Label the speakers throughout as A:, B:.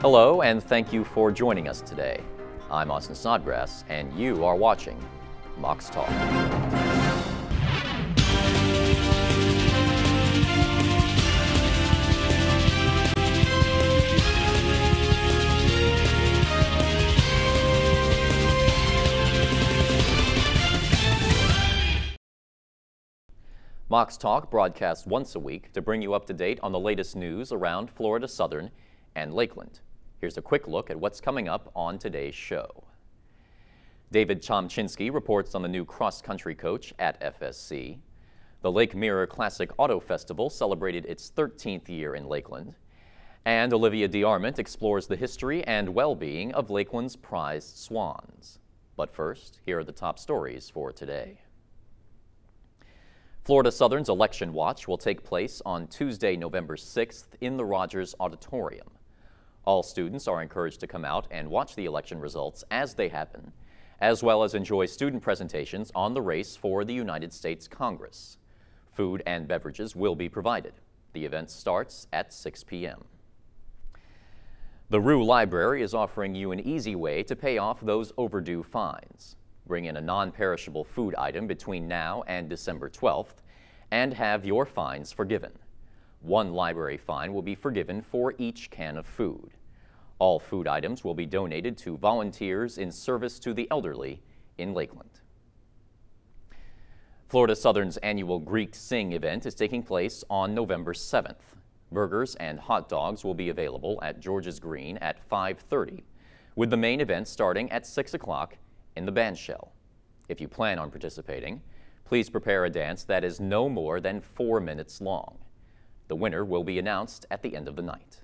A: Hello, and thank you for joining us today. I'm Austin Snodgrass, and you are watching Mocs Talk. Mocs Talk broadcasts once a week to bring you up to date on the latest news around Florida Southern and Lakeland. Here's a quick look at what's coming up on today's show. David Chomchinsky reports on the new cross-country coach at FSC. The Lake Mirror Classic Auto Festival celebrated its 13th year in Lakeland. And Olivia DeArmond explores the history and well-being of Lakeland's prized swans. But first, here are the top stories for today. Florida Southern's Election Watch will take place on Tuesday, November 6th in the Rogers Auditorium. All students are encouraged to come out and watch the election results as they happen, as well as enjoy student presentations on the race for the United States Congress. Food and beverages will be provided. The event starts at 6 p.m. The Rue Library is offering you an easy way to pay off those overdue fines. Bring in a non-perishable food item between now and December 12th and have your fines forgiven. One library fine will be forgiven for each can of food. All food items will be donated to volunteers in service to the elderly in Lakeland. Florida Southern's annual Greek Sing event is taking place on November 7th. Burgers and hot dogs will be available at George's Green at 5:30, with the main event starting at 6 o'clock in the bandshell. If you plan on participating, please prepare a dance that is no more than 4 minutes long. The winner will be announced at the end of the night.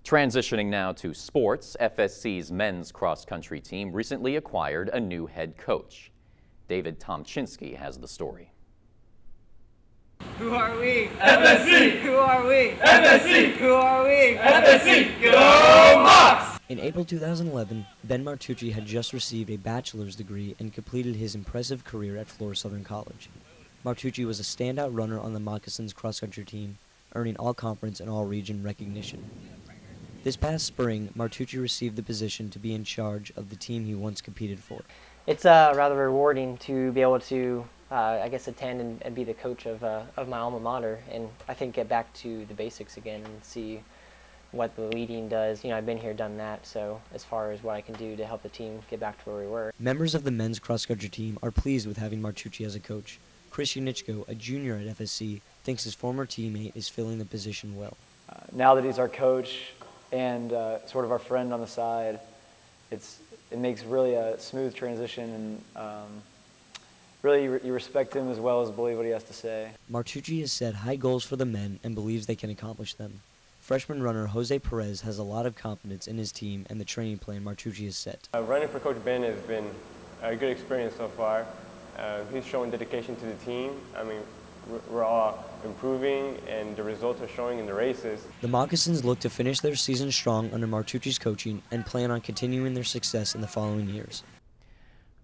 A: Transitioning now to sports, FSC's men's cross-country team recently acquired a new head coach. David Chomchinsky has the story.
B: Who are we?
C: FSC!
B: Who are we?
C: FSC!
B: Who are we?
C: FSC! Go Mocs!
D: In April 2011, Ben Martucci had just received a bachelor's degree and completed his impressive career at Florida Southern College. Martucci was a standout runner on the Moccasins cross-country team, earning all-conference and all-region recognition. This past spring, Martucci received the position to be in charge of the team he once competed for.
E: It's rather rewarding to be able to, attend and be the coach of my alma mater, and I think get back to the basics again and see what the leading does. You know, I've been here, done that, so as far as what I can do to help the team get back to where we were.
D: Members of the men's cross-country team are pleased with having Martucci as a coach. Chris Unichko, a junior at FSC, thinks his former teammate is filling the position well.
F: Now that he's our coach and sort of our friend on the side, it makes really a smooth transition, and really you respect him as well as believe what he has to say.
D: Martucci has set high goals for the men and believes they can accomplish them. Freshman runner Jose Perez has a lot of confidence in his team and the training plan Martucci has set.
G: Running for Coach Ben has been a good experience so far. He's showing dedication to the team. I mean, we're all improving, and the results are showing in the races.
D: The Moccasins look to finish their season strong under Martucci's coaching and plan on continuing their success in the following years.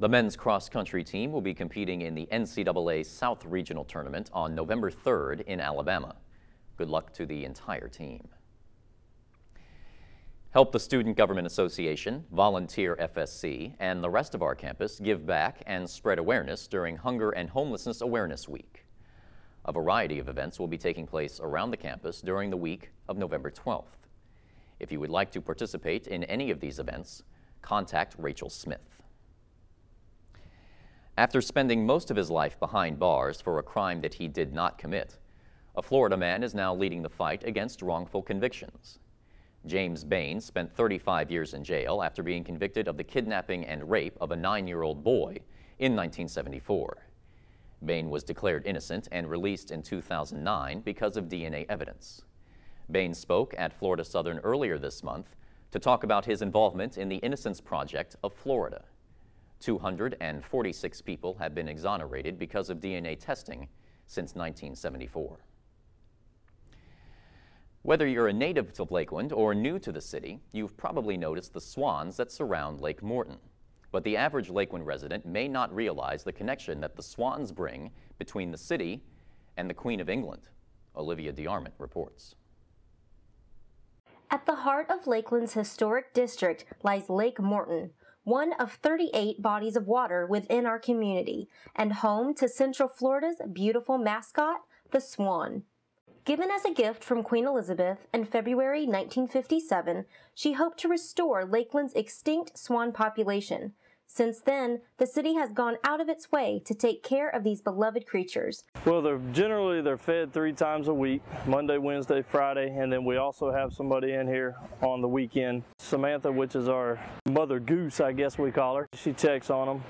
A: The men's cross-country team will be competing in the NCAA South Regional Tournament on November 3rd in Alabama. Good luck to the entire team. Help the Student Government Association, Volunteer FSC, and the rest of our campus give back and spread awareness during Hunger and Homelessness Awareness Week. A variety of events will be taking place around the campus during the week of November 12th. If you would like to participate in any of these events, contact Rachel Smith. After spending most of his life behind bars for a crime that he did not commit, a Florida man is now leading the fight against wrongful convictions. James Bain spent 35 years in jail after being convicted of the kidnapping and rape of a 9-year-old boy in 1974. Bain was declared innocent and released in 2009 because of DNA evidence. Bain spoke at Florida Southern earlier this month to talk about his involvement in the Innocence Project of Florida. 246 people have been exonerated because of DNA testing since 1974. Whether you're a native of Lakeland or new to the city, you've probably noticed the swans that surround Lake Morton. But the average Lakeland resident may not realize the connection that the swans bring between the city and the Queen of England. Olivia DeArmond reports.
H: At the heart of Lakeland's historic district lies Lake Morton, one of 38 bodies of water within our community, and home to Central Florida's beautiful mascot, the swan. Given as a gift from Queen Elizabeth in February 1957, she hoped to restore Lakeland's extinct swan population. Since then, the city has gone out of its way to take care of these beloved creatures.
I: Well, they're fed 3 times a week, Monday, Wednesday, Friday, and then we also have somebody in here on the weekend. Samantha, which is our mother goose, I guess we call her. She checks on them.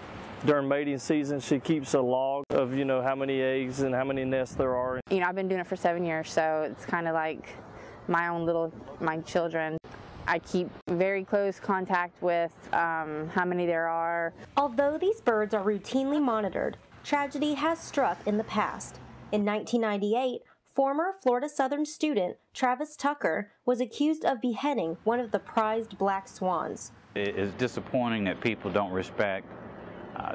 I: During mating season, she keeps a log of, how many eggs and how many nests there are.
J: I've been doing it for 7 years, so it's kind of like my children. I keep very close contact with how many there are.
H: Although these birds are routinely monitored, tragedy has struck in the past. In 1998, former Florida Southern student Travis Tucker was accused of beheading one of the prized black swans.
K: It is disappointing that people don't respect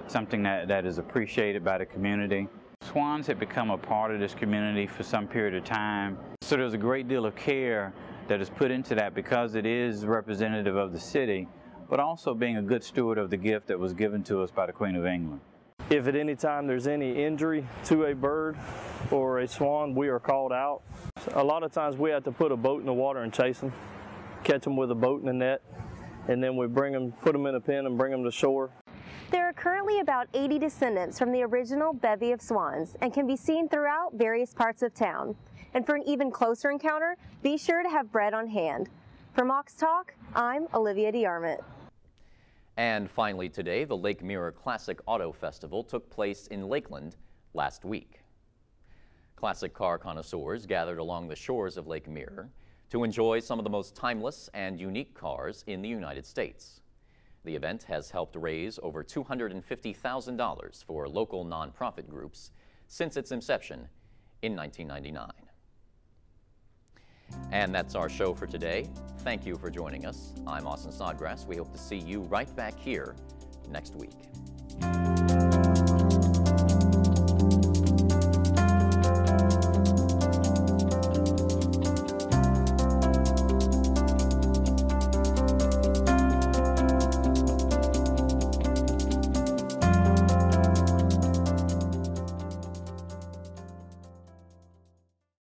K: something that is appreciated by the community. Swans have become a part of this community for some period of time, so there's a great deal of care that is put into that because it is representative of the city, but also being a good steward of the gift that was given to us by the Queen of England.
I: If at any time there's any injury to a bird or a swan, we are called out. A lot of times we have to put a boat in the water and chase them, catch them with a boat and a net, and then we put them in a pen and bring them to shore.
H: There are currently about 80 descendants from the original bevy of swans and can be seen throughout various parts of town. And for an even closer encounter, be sure to have bread on hand. For Mox Talk, I'm Olivia DeArmond.
A: And finally today, the Lake Mirror Classic Auto Festival took place in Lakeland last week. Classic car connoisseurs gathered along the shores of Lake Mirror to enjoy some of the most timeless and unique cars in the United States. The event has helped raise over $250,000 for local nonprofit groups since its inception in 1999. And that's our show for today. Thank you for joining us. I'm Austin Snodgrass. We hope to see you right back here next week.